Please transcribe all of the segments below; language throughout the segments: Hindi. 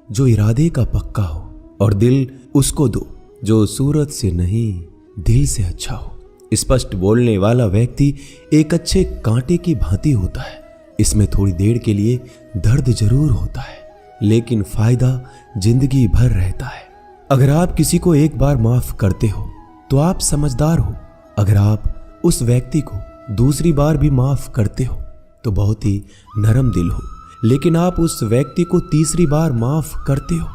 जो इरादे का पक्का हो, और दिल उसको दो जो सूरत से नहीं दिल से अच्छा हो। स्पष्ट बोलने वाला व्यक्ति एक अच्छे कांटे की भांति होता है। इसमें थोड़ी देर के लिए दर्द जरूर होता है, लेकिन फायदा जिंदगी भर रहता है। अगर आप किसी को एक बार माफ करते हो तो आप समझदार हो। अगर आप उस व्यक्ति को दूसरी बार भी माफ करते हो तो बहुत ही नरम दिल हो। लेकिन आप उस व्यक्ति को तीसरी बार माफ करते हो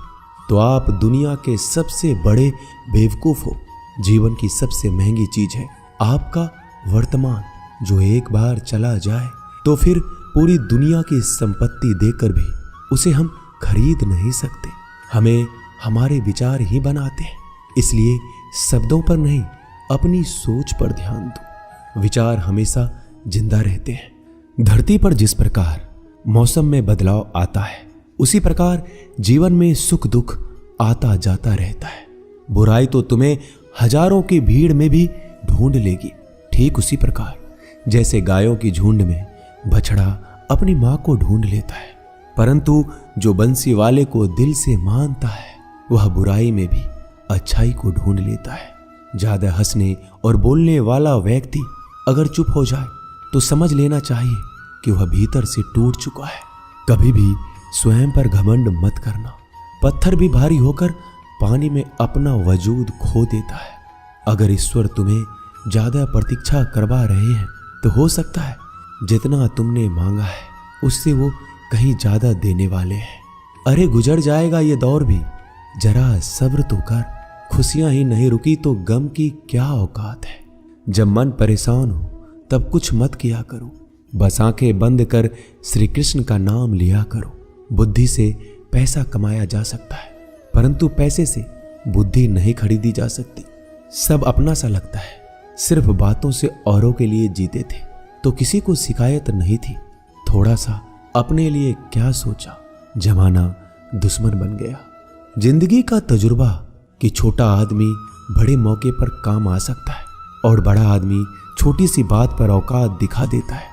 तो आप दुनिया के सबसे बड़े बेवकूफ हो। जीवन की सबसे महंगी चीज है आपका वर्तमान, जो एक बार चला जाए तो फिर पूरी दुनिया की संपत्ति देकर भी उसे हम खरीद नहीं सकते। हमें हमारे विचार ही बनाते हैं, इसलिए शब्दों पर नहीं अपनी सोच पर ध्यान दो। विचार हमेशा जिंदा रहते हैं। धरती पर जिस प्रकार मौसम में बदलाव आता है, उसी प्रकार जीवन में सुख दुख आता जाता रहता है। बुराई तो तुम्हें हजारों की भीड़ में भी ढूंढ लेगी। ठीक उसी प्रकार जैसे गायों की झुंड में बछड़ा अपनी मां को ढूंढ लेता है, परंतु जो बंसी वाले को दिल से मानता है वह बुराई में भी अच्छाई को ढूंढ लेता है। ज्यादा हंसने और बोलने वाला व्यक्ति अगर चुप हो जाए तो समझ लेना चाहिए कि वह भीतर से टूट चुका है। कभी भी स्वयं पर घमंड मत करना। पत्थर भी भारी होकर पानी में अपना वजूद खो देता है। अगर ईश्वर तुम्हें ज्यादा प्रतीक्षा करवा रहे हैं तो हो सकता है जितना तुमने मांगा है उससे वो कहीं ज्यादा देने वाले हैं। अरे गुजर जाएगा ये दौर भी, जरा सब्र तो कर। खुशियां ही नहीं रुकी तो गम की क्या औकात है। जब मन परेशान हो तब कुछ मत किया करो, बस आंखें बंद कर श्री कृष्ण का नाम लिया करो। बुद्धि से पैसा कमाया जा सकता है, परंतु पैसे से बुद्धि नहीं खरीदी जा सकती। सब अपना सा लगता है। सिर्फ बातों से औरों के लिए जीते थे तो किसी को शिकायत नहीं थी। थोड़ा सा अपने लिए क्या सोचा, जमाना दुश्मन बन गया। जिंदगी का तजुर्बा कि छोटा आदमी बड़े मौके पर काम आ सकता है और बड़ा आदमी छोटी सी बात पर औकात दिखा देता है।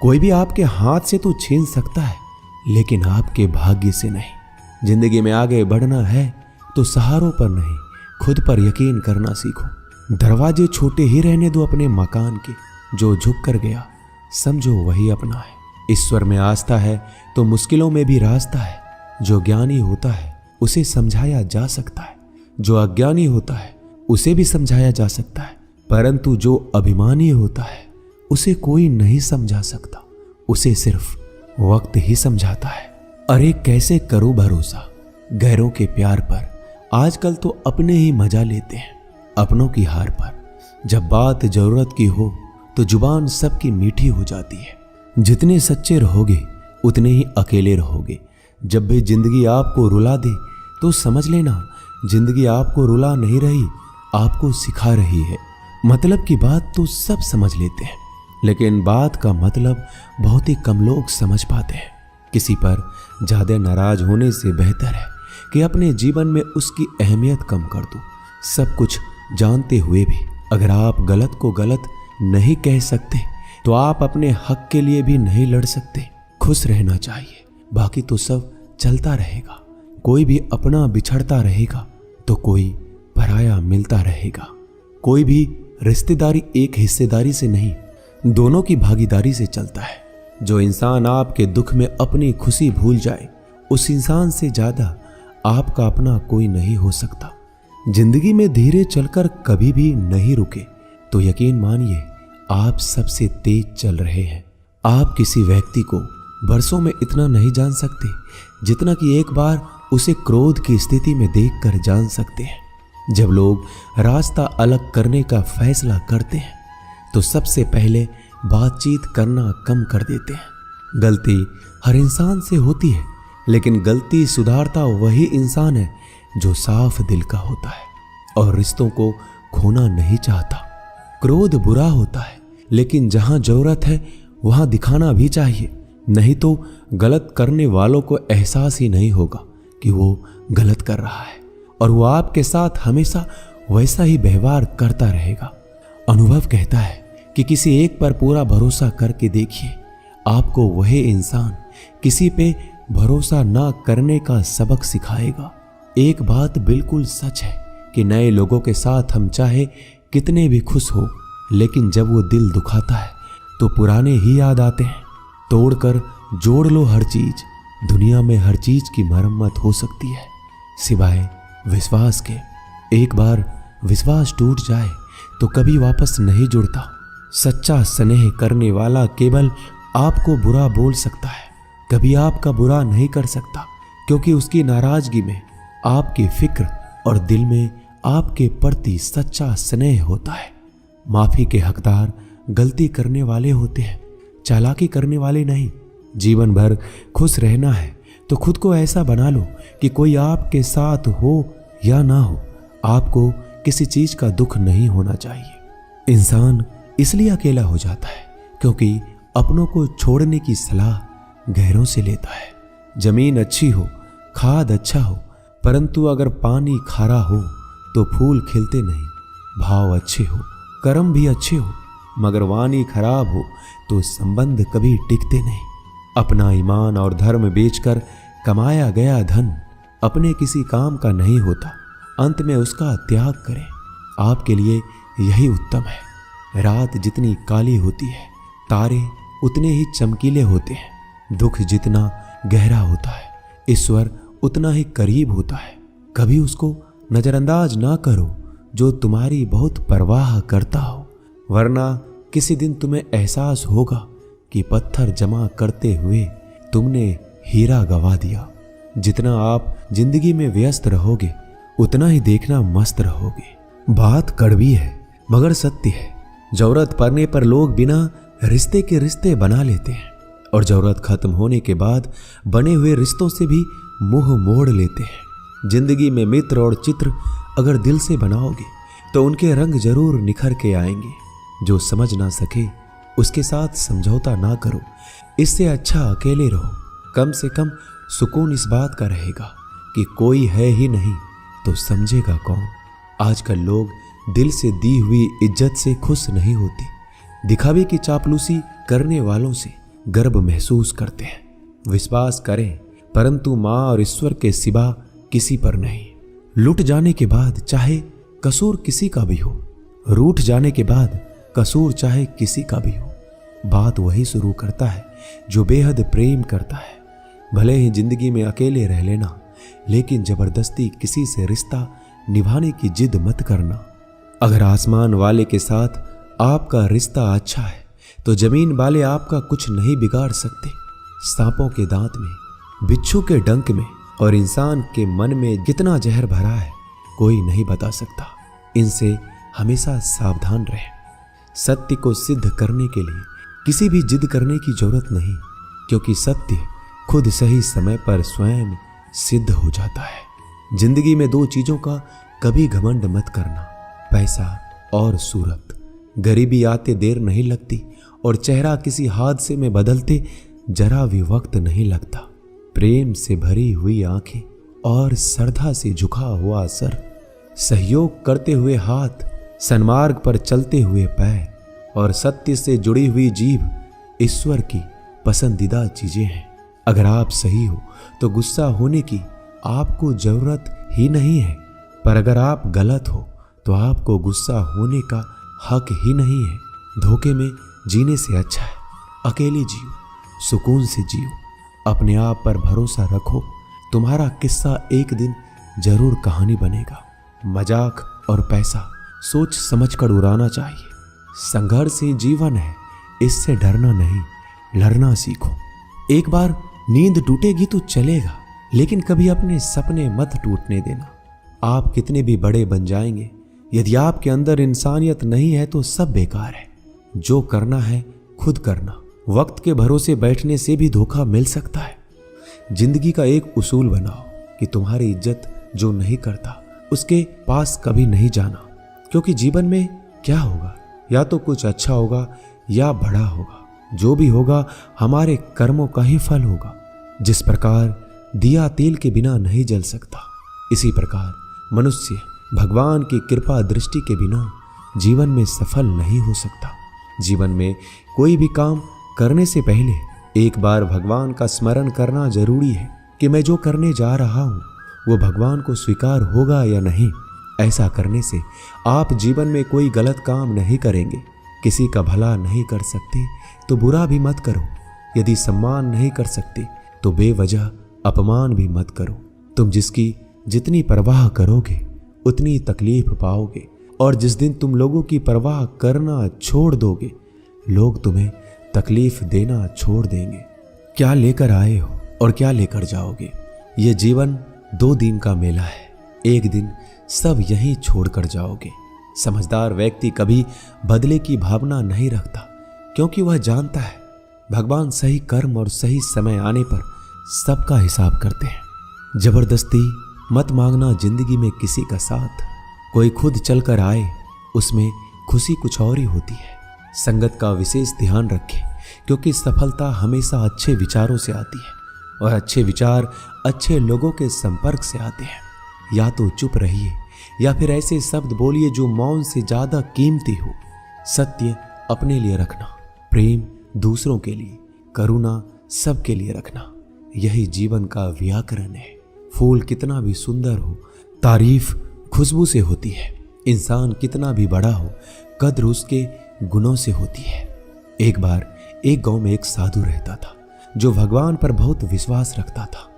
कोई भी आपके हाथ से तो छीन सकता है, लेकिन आपके भाग्य से नहीं। जिंदगी में आगे बढ़ना है तो सहारों पर नहीं, खुद पर यकीन करना सीखो। दरवाजे छोटे ही रहने दो अपने मकान के। जो झुक कर गया समझो वही अपना है। ईश्वर में आस्था है तो मुश्किलों में भी रास्ता है। जो ज्ञानी होता है उसे समझाया जा सकता है, जो अज्ञानी होता है उसे भी समझाया जा सकता है, परंतु जो अभिमानी होता है उसे कोई नहीं समझा सकता। उसे सिर्फ वक्त ही समझाता है। अरे कैसे करो भरोसा गैरों के प्यार पर। आजकल तो अपने ही मजा लेते हैं अपनों की हार पर। जब बात जरूरत की हो तो जुबान सबकी मीठी हो जाती है। जितने सच्चे रहोगे उतने ही अकेले रहोगे। जब भी जिंदगी आपको रुला दे तो समझ लेना जिंदगी आपको रुला नहीं रही, आपको सिखा रही है। मतलब की बात तो सब समझ लेते हैं, लेकिन बात का मतलब बहुत ही कम लोग समझ पाते हैं। किसी पर ज्यादा नाराज होने से बेहतर है कि अपने जीवन में उसकी अहमियत कम कर दो। सब कुछ जानते हुए भी अगर आप गलत को गलत नहीं कह सकते तो आप अपने हक के लिए भी नहीं लड़ सकते। खुश रहना चाहिए, बाकी तो सब चलता रहेगा। कोई भी अपना बिछड़ता रहेगा तो कोई पराया मिलता रहेगा। कोई भी रिश्तेदारी एक हिस्सेदारी से नहीं, दोनों की भागीदारी से चलता है। जो इंसान आपके दुख में अपनी खुशी भूल जाए, उस इंसान से ज्यादा आपका अपना कोई नहीं हो सकता। जिंदगी में धीरे चलकर कभी भी नहीं रुके तो यकीन मानिए आप सबसे तेज चल रहे हैं। आप किसी व्यक्ति को बरसों में इतना नहीं जान सकते जितना कि एक बार उसे क्रोध की स्थिति में देखकर जान सकते हैं। जब लोग रास्ता अलग करने का फैसला करते हैं तो सबसे पहले बातचीत करना कम कर देते हैं। गलती हर इंसान से होती है, लेकिन गलती सुधारता वही इंसान है जो साफ दिल का होता है और रिश्तों को खोना नहीं चाहता। क्रोध बुरा होता है, लेकिन जहां जरूरत है वहां दिखाना भी चाहिए, नहीं तो गलत करने वालों को एहसास ही नहीं होगा कि वो गलत कर रहा है और वो आपके साथ हमेशा वैसा ही व्यवहार करता रहेगा। अनुभव कहता है कि किसी एक पर पूरा भरोसा करके देखिए, आपको वही इंसान किसी पे भरोसा ना करने का सबक सिखाएगा। एक बात बिल्कुल सच है कि नए लोगों के साथ हम चाहे कितने भी खुश हो, लेकिन जब वो दिल दुखाता है तो पुराने ही याद आते हैं। तोड़कर जोड़ लो हर चीज, दुनिया में हर चीज की मरम्मत हो सकती है सिवाय विश्वास के। एक बार विश्वास टूट जाए तो कभी वापस नहीं जुड़ता। सच्चा स्नेह करने वाला केवल आपको बुरा बोल सकता है, कभी आपका बुरा नहीं कर सकता, क्योंकि उसकी नाराजगी में आपकी फिक्र और दिल में आपके प्रति सच्चा स्नेह होता है। माफी के हकदार गलती करने वाले होते हैं, चालाकी करने वाले नहीं। जीवन भर खुश रहना है तो खुद को ऐसा बना लो कि कोई आपके साथ हो या ना हो, आपको किसी चीज का दुख नहीं होना चाहिए। इंसान इसलिए अकेला हो जाता है क्योंकि अपनों को छोड़ने की सलाह गैरों से लेता है। जमीन अच्छी हो, खाद अच्छा हो, परंतु अगर पानी खारा हो तो फूल खिलते नहीं। भाव अच्छे हो, कर्म भी अच्छे हो, मगर वाणी खराब हो तो संबंध कभी टिकते नहीं। अपना ईमान और धर्म बेचकर कमाया गया धन अपने किसी काम का नहीं होता, अंत में उसका त्याग करें। आपके लिए यही उत्तम है। रात जितनी काली होती है, तारे उतने ही चमकीले होते हैं। दुख जितना गहरा होता है, ईश्वर उतना ही करीब होता है। कभी उसको नजरअंदाज ना करो जो तुम्हारी बहुत परवाह करता हो, वरना किसी दिन तुम्हें एहसास होगा कि पत्थर जमा करते हुए तुमने हीरा गवा दिया। जितना आप जिंदगी में व्यस्त रहोगे उतना ही देखना मस्त रहोगे। बात कड़वी है मगर सत्य है। जरूरत पड़ने पर लोग बिना रिश्ते के रिश्ते बना लेते हैं और जरूरत खत्म होने के बाद बने हुए रिश्तों से भी मुंह मोड़ लेते हैं। जिंदगी में मित्र और चित्र अगर दिल से बनाओगे तो उनके रंग जरूर निखर के आएंगे। जो समझ ना सके उसके साथ समझौता ना करो, इससे अच्छा अकेले रहो। कम से कम सुकून इस बात का रहेगा कि कोई है ही नहीं तो समझेगा कौन। आजकल लोग दिल से दी हुई इज्जत से खुश नहीं होते, दिखावे की चापलूसी करने वालों से गर्व महसूस करते हैं। विश्वास करें परंतु मां और ईश्वर के सिवा किसी पर नहीं। लुट जाने के बाद चाहे कसूर किसी का भी हो, रूठ जाने के बाद कसूर चाहे किसी का भी हो, बात वही शुरू करता है जो बेहद प्रेम करता है। भले ही जिंदगी में अकेले रह लेना, लेकिन जबरदस्ती किसी से रिश्ता निभाने की जिद मत करना। अगर आसमान वाले के साथ आपका रिश्ता अच्छा है तो जमीन वाले आपका कुछ नहीं बिगाड़ सकते। सांपों के दांत में, बिच्छू के डंक में और इंसान के मन में कितना जहर भरा है कोई नहीं बता सकता। इनसे हमेशा सावधान रहें। सत्य को सिद्ध करने के लिए किसी भी जिद करने की जरूरत नहीं, क्योंकि सत्य खुद सही समय पर स्वयं सिद्ध हो जाता है। जिंदगी में दो चीजों का कभी घमंड मत करना, पैसा और सूरत। गरीबी आते देर नहीं लगती और चेहरा किसी हादसे में बदलते जरा भी वक्त नहीं लगता। प्रेम से भरी हुई आंखें और श्रद्धा से झुका हुआ सर, सहयोग करते हुए हाथ, सन्मार्ग पर चलते हुए पैर और सत्य से जुड़ी हुई जीभ ईश्वर की पसंदीदा चीजें हैं। अगर आप सही हो तो गुस्सा होने की आपको जरूरत ही नहीं है, पर अगर आप गलत हो तो आपको गुस्सा होने का हक ही नहीं है। धोखे में जीने से अच्छा है अकेले जियो, सुकून से जियो, अपने आप पर भरोसा रखो। तुम्हारा किस्सा एक दिन जरूर कहानी बनेगा। मजाक और पैसा सोच समझकर उड़ाना चाहिए। संघर्ष ही जीवन है, इससे डरना नहीं, लड़ना सीखो। एक बार नींद टूटेगी तो चलेगा, लेकिन कभी अपने सपने मत टूटने देना। आप कितने भी बड़े बन जाएंगे, यदि आपके अंदर इंसानियत नहीं है तो सब बेकार है। जो करना है खुद करना। वक्त के भरोसे बैठने से भी धोखा मिल सकता है। जिंदगी का एक उसूल बनाओ कि तुम्हारी इज्जत जो नहीं करता उसके पास कभी नहीं जाना, क्योंकि जीवन में क्या होगा, या तो कुछ अच्छा होगा या बड़ा होगा। जो भी होगा हमारे कर्मों का ही फल होगा। जिस प्रकार दिया तेल के बिना नहीं जल सकता, इसी प्रकार मनुष्य भगवान की कृपा दृष्टि के बिना जीवन में सफल नहीं हो सकता। जीवन में कोई भी काम करने से पहले एक बार भगवान का स्मरण करना जरूरी है कि मैं जो करने जा रहा हूं वो भगवान को स्वीकार होगा या नहीं। ऐसा करने से आप जीवन में कोई गलत काम नहीं करेंगे। किसी का भला नहीं कर सकते तो बुरा भी मत करो। यदि सम्मान नहीं कर सकते तो बेवजह अपमान भी मत करो। तुम जिसकी जितनी परवाह करोगे उतनी तकलीफ पाओगे, और जिस दिन तुम लोगों की परवाह करना छोड़ दोगे लोग तुम्हें तकलीफ देना छोड़ देंगे। क्या लेकर आए हो और क्या लेकर जाओगे? ये जीवन 2 दिन का मेला है। एक दिन सब यहीं छोड़कर जाओगे। समझदार व्यक्ति कभी बदले की भावना नहीं रखता, क्योंकि वह जानता है भगवान सही कर्म और सही समय आने पर सबका हिसाब करते हैं। जबरदस्ती मत मांगना जिंदगी में किसी का साथ। कोई खुद चलकर आए उसमें खुशी कुछ और ही होती है। संगत का विशेष ध्यान रखें, क्योंकि सफलता हमेशा अच्छे विचारों से आती है और अच्छे विचार अच्छे लोगों के संपर्क से आते हैं। या तो चुप रहिए या फिर ऐसे शब्द बोलिए जो मौन से ज्यादा कीमती हो। सत्य अपने लिए रखना, प्रेम दूसरों के लिए, करुणा सबके लिए रखना, यही जीवन का व्याकरण है। फूल कितना भी सुंदर हो, तारीफ खुशबू से होती है। इंसान कितना भी बड़ा हो, कद्र उसके गुणों से होती है। एक बार एक गांव में एक साधु रहता था जो भगवान पर बहुत विश्वास रखता था।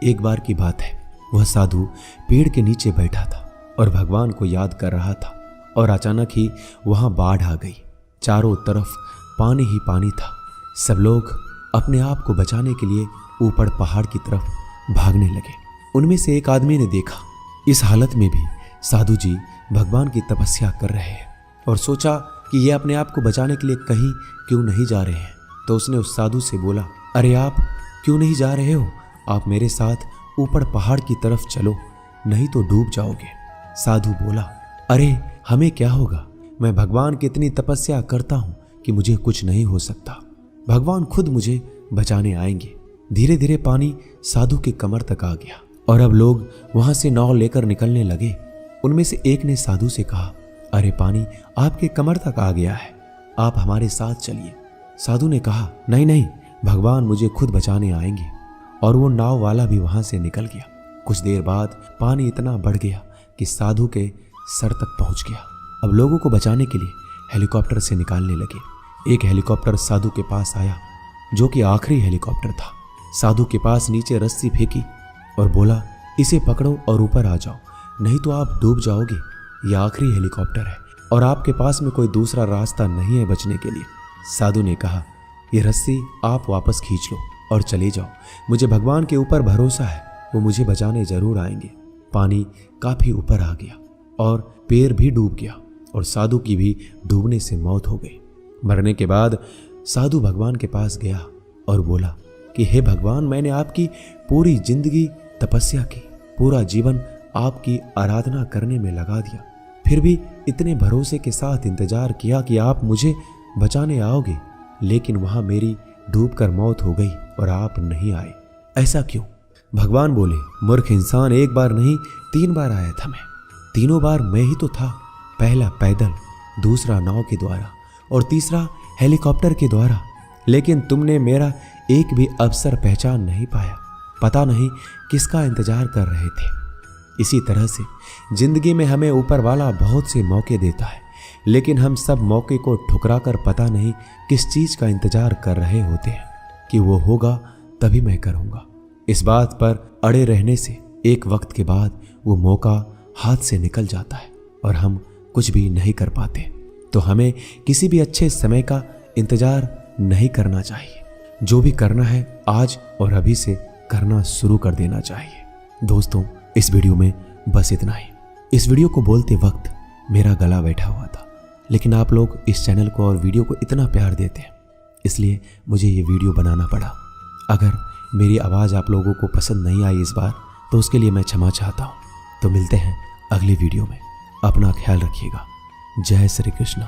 एक बार की बात है, वह साधु पेड़ के नीचे बैठा था और भगवान को याद कर रहा था, और अचानक ही वहां बाढ़ आ गई। चारों तरफ पानी ही पानी था। सब लोग अपने आप को बचाने के लिए ऊपर पहाड़ की तरफ भागने लगे। उनमें से एक आदमी ने देखा इस हालत में भी साधु जी भगवान की तपस्या कर रहे हैं, और सोचा कि ये अपने आप को बचाने के लिए कहीं क्यों नहीं जा रहे हैं। तो उसने उस साधु से बोला, अरे आप क्यों नहीं जा रहे हो? आप मेरे साथ ऊपर पहाड़ की तरफ चलो, नहीं तो डूब जाओगे। साधु बोला, अरे हमें क्या होगा? मैं भगवान की इतनी तपस्या करता हूं कि मुझे कुछ नहीं हो सकता। भगवान खुद मुझे बचाने आएंगे। धीरे धीरे पानी साधु के कमर तक आ गया और अब लोग वहां से नाव लेकर निकलने लगे। उनमें से एक ने साधु से कहा, अरे पानी आपके कमर तक आ गया है, आप हमारे साथ चलिए। साधु ने कहा, नहीं नहीं, भगवान मुझे खुद बचाने आएंगे। और वो नाव वाला भी वहां से निकल गया। कुछ देर बाद पानी इतना बढ़ गया कि साधु के सर तक पहुंच गया। अब लोगों को बचाने के लिए हेलीकॉप्टर से निकालने लगे। एक हेलीकॉप्टर साधु के पास आया, जो कि आखिरी हेलीकॉप्टर था। साधु के पास नीचे रस्सी फेंकी और बोला, इसे पकड़ो और ऊपर आ जाओ, नहीं तो आप डूब जाओगे। यह आखिरी हेलीकॉप्टर है और आपके पास में कोई दूसरा रास्ता नहीं है बचने के लिए। साधु ने कहा, यह रस्सी आप वापस खींच लो और चले जाओ। मुझे भगवान के ऊपर भरोसा है, वो मुझे बचाने जरूर आएंगे। पानी काफी ऊपर आ गया और पैर भी डूब गया और साधु की भी डूबने से मौत हो गई। मरने के बाद साधु भगवान के पास गया और बोला कि हे भगवान, मैंने आपकी पूरी जिंदगी तपस्या की, पूरा जीवन आपकी आराधना करने में लगा दिया, फिर भी इतने भरोसे के साथ इंतजार किया कि आप मुझे बचाने आओगे, लेकिन वहां मेरी डूबकर मौत हो गई और आप नहीं आए। ऐसा क्यों? भगवान बोले, मूर्ख इंसान, एक बार नहीं 3 बार आया था मैं। तीनों बार मैं ही तो था। पहला पैदल, दूसरा नाव के द्वारा और तीसरा हेलीकॉप्टर के द्वारा, लेकिन तुमने मेरा एक भी अवसर पहचान नहीं पाया। पता नहीं किसका इंतजार कर रहे थे। इसी तरह से जिंदगी में हमें ऊपर वाला बहुत से मौके देता है, लेकिन हम सब मौके को ठुकराकर पता नहीं किस चीज का इंतजार कर रहे होते हैं कि वो होगा तभी मैं करूंगा। इस बात पर अड़े रहने से एक वक्त के बाद वो मौका हाथ से निकल जाता है और हम कुछ भी नहीं कर पाते। तो हमें किसी भी अच्छे समय का इंतजार नहीं करना चाहिए। जो भी करना है आज और अभी से करना शुरू कर देना चाहिए। दोस्तों, इस वीडियो में बस इतना ही। इस वीडियो को बोलते वक्त मेरा गला बैठा हुआ था, लेकिन आप लोग इस चैनल को और वीडियो को इतना प्यार देते हैं, इसलिए मुझे ये वीडियो बनाना पड़ा। अगर मेरी आवाज़ आप लोगों को पसंद नहीं आई इस बार, तो उसके लिए मैं क्षमा चाहता हूँ। तो मिलते हैं अगली वीडियो में। अपना ख्याल रखिएगा। जय श्री कृष्ण।